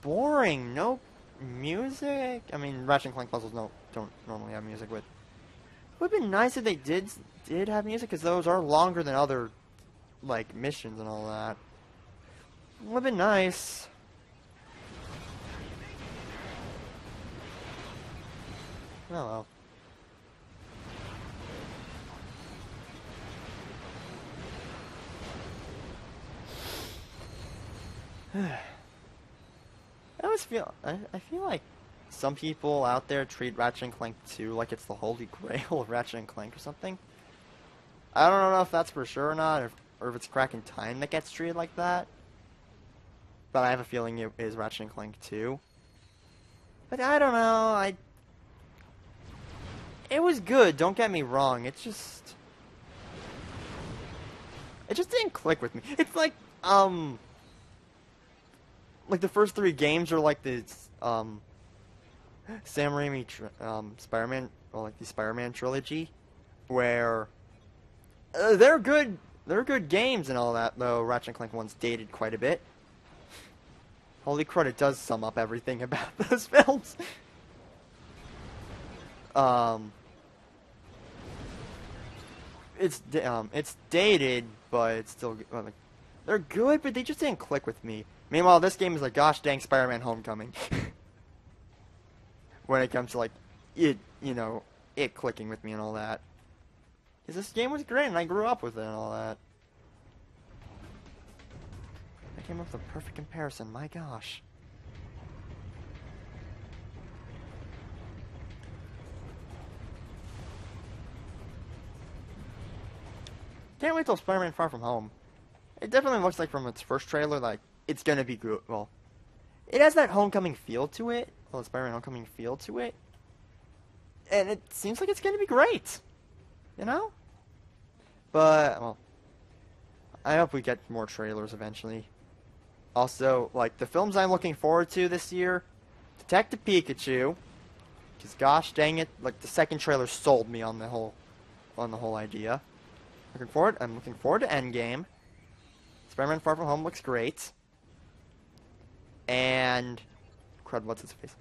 boring. No music. I mean, Ratchet and Clank puzzles don't normally have music, but... It would have been nice if they did have music, because those are longer than other... like, missions and all that. Would have been nice. Oh well. I feel like some people out there treat Ratchet and Clank 2 like it's the holy grail of Ratchet and Clank or something. I don't know if that's for sure or not, or if it's Crack in Time that gets treated like that. But I have a feeling it is Ratchet and Clank 2. But I don't know, it was good, don't get me wrong, it just didn't click with me. It's like the first 3 games are like the, Sam Raimi, Spider-Man, or like the Spider-Man trilogy, where, they're good games and all that, though Ratchet and Clank 1's dated quite a bit. Holy crud, it does sum up everything about those films. It's dated, but it's still, well, like, they're good, but they just didn't click with me. Meanwhile, this game is like, gosh dang, Spider-Man Homecoming. When it comes to, like, it clicking with me and all that. Because this game was great and I grew up with it and all that. I came up with a perfect comparison, my gosh. Can't wait till Spider-Man Far From Home. It definitely looks like from its first trailer, like, it's gonna be good. Well, it has that Homecoming feel to it. Well, the Spider-Man Homecoming feel to it. And it seems like it's gonna be great. You know? But, well, I hope we get more trailers eventually. Also, like, the films I'm looking forward to this year, Detective Pikachu, because gosh dang it, like, the second trailer sold me on the whole idea. I'm looking forward to Endgame. Spider-Man Far From Home looks great. And, crud, what's his face?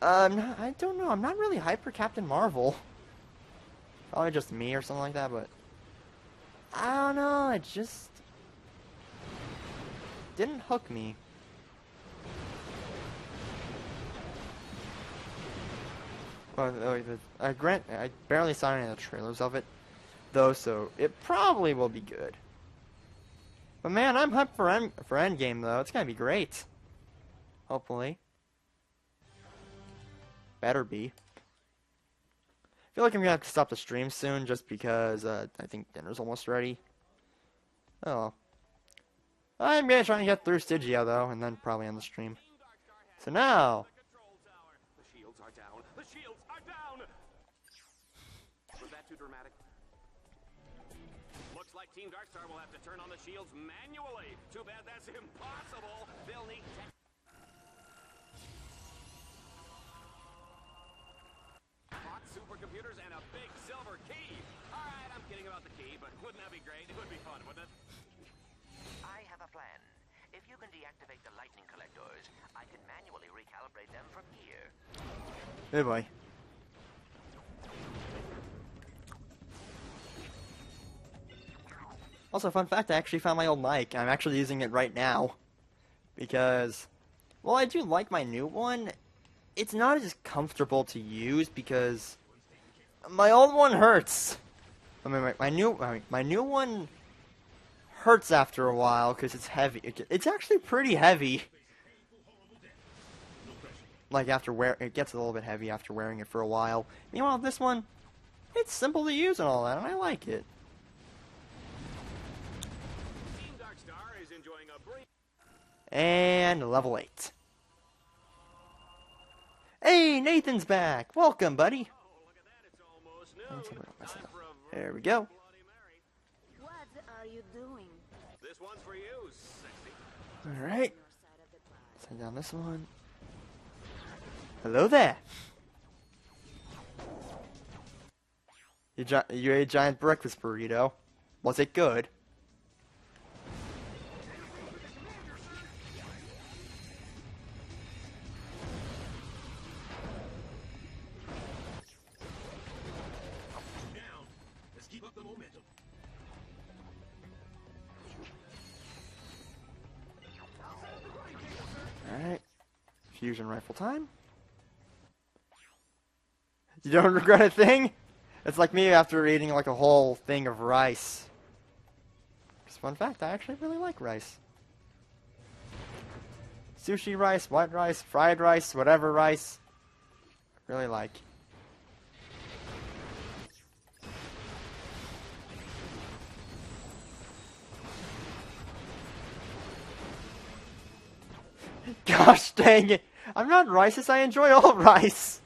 I don't know, I'm not really hyped for Captain Marvel. Probably just me or something like that, but I don't know, it just didn't hook me. Well, I barely saw any of the trailers of it, though, so it probably will be good. But man, I'm hyped for Endgame, though. It's gonna be great. Hopefully. Better be. I feel like I'm gonna have to stop the stream soon, just because I think dinner's almost ready. Oh well. I'm gonna try and get through Stygia, though, and then probably end the stream. So now... The shields are down. The shields are down! Was that too dramatic? Looks like Team Darkstar will have to turn on the shields manually. Too bad that's impossible. They'll need hot supercomputers and a big silver key. All right, I'm kidding about the key, but wouldn't that be great? It would be fun, wouldn't it? I have a plan. If you can deactivate the lightning collectors, I can manually recalibrate them from here. Hey, boy. Also, fun fact, I actually found my old mic. I'm actually using it right now. Because, well, I do like my new one. It's not as comfortable to use because my old one hurts. I mean, my new one hurts after a while because it's heavy. It's actually pretty heavy. Like it gets a little bit heavy after wearing it for a while. Meanwhile, this one, it's simple to use and all that, and I like it. Team Darkstar is enjoying a brief... And level 8. Hey, Nathan's back. Welcome, buddy. Oh, look at that. It's almost noon. Time for a There we go. Bloody Mary. What are you doing? This one's for you, sexy. Alright. Send down this one. Hello there. You ate a giant breakfast burrito. Was it good? Let's keep up the momentum. Alright. Fusion rifle time. You don't regret a thing? It's like me after eating like a whole thing of rice. Just fun fact, I actually really like rice. Sushi rice, white rice, fried rice, whatever rice. I really like. Gosh dang it. I'm not racist, I enjoy all rice.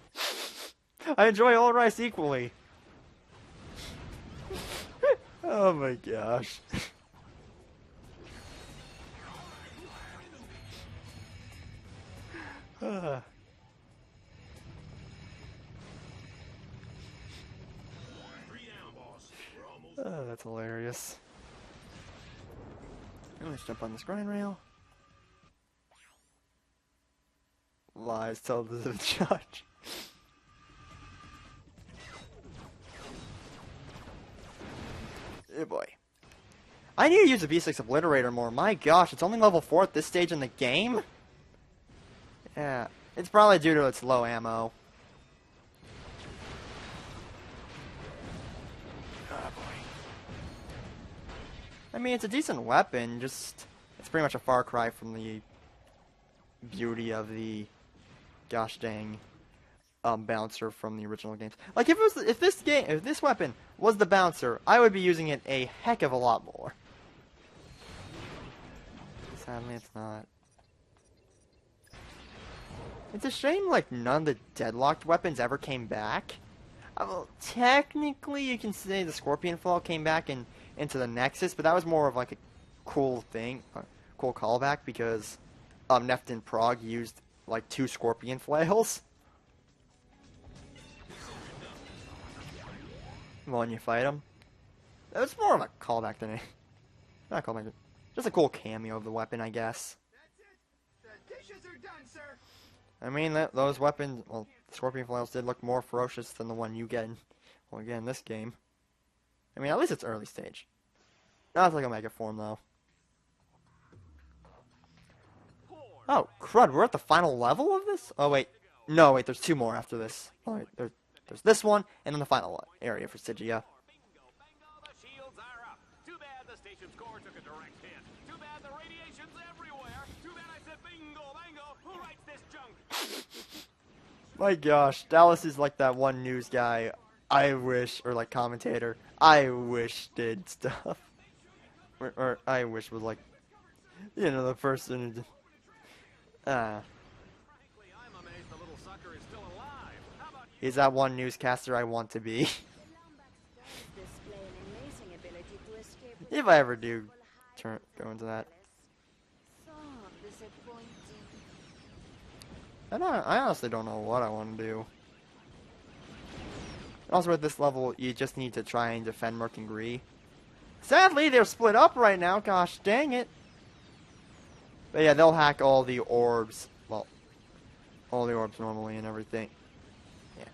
I enjoy all rice equally. Oh my gosh. Oh, that's hilarious. Let's jump on this grind rail. Lies tell the judge. Oh boy. I need to use the V6 Obliterator more. My gosh, it's only level 4 at this stage in the game? Yeah, it's probably due to its low ammo. I mean, it's a decent weapon, just it's pretty much a far cry from the beauty of the gosh dang bouncer from the original games. Like if this weapon was the bouncer, I would be using it a heck of a lot more. Sadly, it's not. It's a shame, like, none of the deadlocked weapons ever came back. Well, technically, you can say the Scorpion Flail came back into the Nexus, but that was more of, like, a cool thing, cool callback, because Neft and Prague used, like, 2 Scorpion Flails when you fight them. It was more of a callback than not a callback, just a cool cameo of the weapon, I guess. The dishes are done, sir. I mean, those weapons, well, Scorpion Flails did look more ferocious than the one you get in this game. I mean, at least it's early stage. Not like a Mega Form, though. Oh, crud, we're at the final level of this? Oh, wait. No, wait, there's 2 more after this. Oh, wait, there's this one, and then the final area for Stygia. Bingo, bango, the shields are up. Too bad the station's core took a direct hit. Too bad the radiation's everywhere. Too bad I said bingo, bango. Who writes this junk? My gosh, Dallas is like that one news guy I wish, or like commentator, I wish did stuff. Or I wish was like, you know, the person. Frankly, I'm amazed the little sucker is still alive. How about you? He's that one newscaster I want to be. Display an amazing ability to escape with If I ever do go into that. so disappointing. I honestly don't know what I want to do. Also, at this level, you just need to try and defend Merc and Gree. Sadly, they're split up right now. Gosh dang it. But yeah, they'll hack all the orbs. Well, all the orbs normally and everything. Yeah.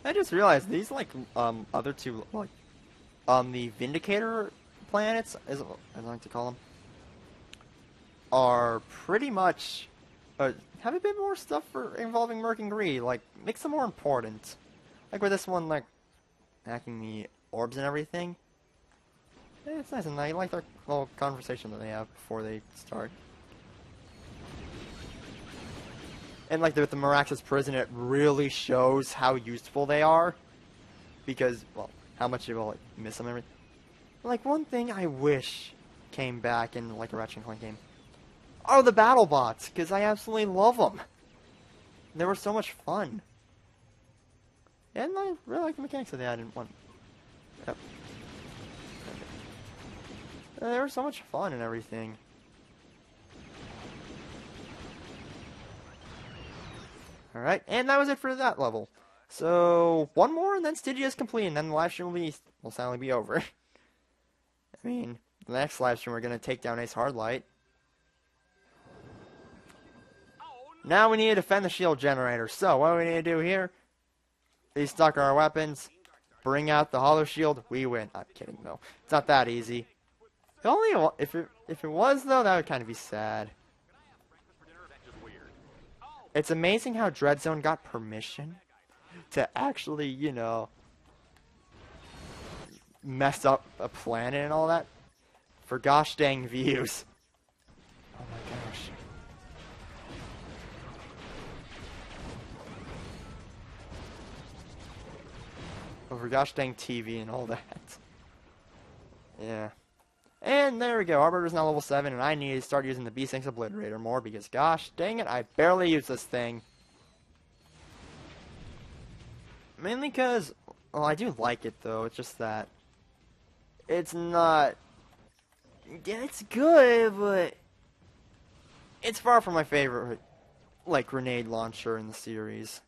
I just realized these, like, other 2, like, the Vindicator planets, as I like to call them, are pretty much have a bit more stuff for involving Merc and Gree, like makes them more important. Like with this one, like hacking the orbs and everything. It's nice, and I like their little conversation that they have before they start. And like with the Mirax's prison, it really shows how useful they are, because well, how much you will like miss them and everything. Like one thing I wish came back in like a Ratchet and Clank game are the battle bots, because I absolutely love them. They were so much fun. And I really like the mechanics that they had in one. Yep. They were so much fun and everything. Alright, and that was it for that level. So, one more and then Stygia is complete, and then the live stream will sadly be over. I mean, the next live stream we're going to take down Ace Hardlight. Now we need to defend the shield generator. So, what do we need to do here? Restock our weapons. Bring out the hollow shield. We win. I'm kidding, though. It's not that easy. If it was, though, that would kind of be sad. It's amazing how Dreadzone got permission to actually, you know, mess up a planet and all that for gosh dang views. Oh my gosh. For gosh dang TV and all that. Yeah. And there we go. Arbiter's now level 7, and I need to start using the B6 Obliterator more because gosh dang it, I barely use this thing. Mainly because, well, I do like it though. It's just that it's not. Yeah, it's good, but it's far from my favorite, like, grenade launcher in the series.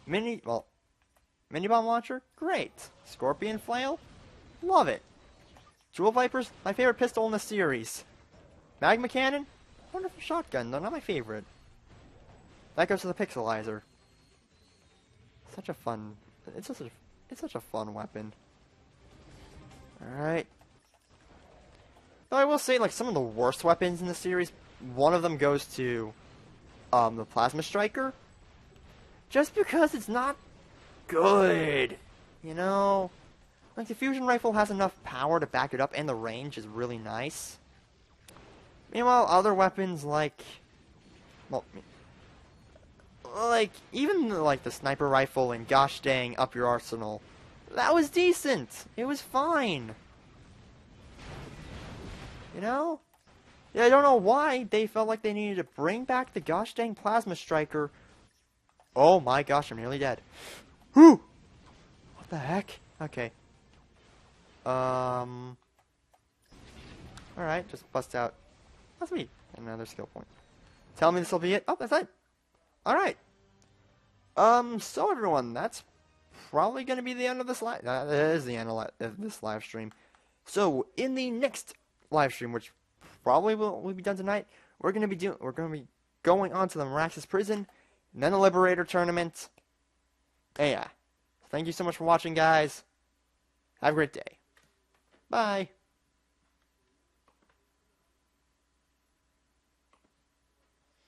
Mini bomb launcher, great. Scorpion flail, love it. Jewel Vipers, my favorite pistol in the series. Magma cannon, wonderful shotgun, though not my favorite. That goes to the Pixelizer. Such a fun. It's such a fun weapon. Alright. Though I will say, like, some of the worst weapons in the series, one of them goes to the Plasma Striker. Just because it's not good. You know? Like, the fusion rifle has enough power to back it up, and the range is really nice. Meanwhile, other weapons like... Well, like, even, like, the sniper rifle and gosh dang up your arsenal, that was decent. It was fine. You know? Yeah, I don't know why they felt like they needed to bring back the gosh dang plasma striker. Oh my gosh, I'm nearly dead. Whew! What the heck? Okay. Alright, just bust out. That's me. Another skill point. Tell me this will be it. Oh, that's it. Alright. So everyone, that's probably going to be the end of this live. That is the end of this live stream. So, in the next live stream, which probably will be done tonight, we're going to be going on to the Meraxis prison, and then the Liberator tournament. And yeah. Thank you so much for watching, guys. Have a great day. Bye.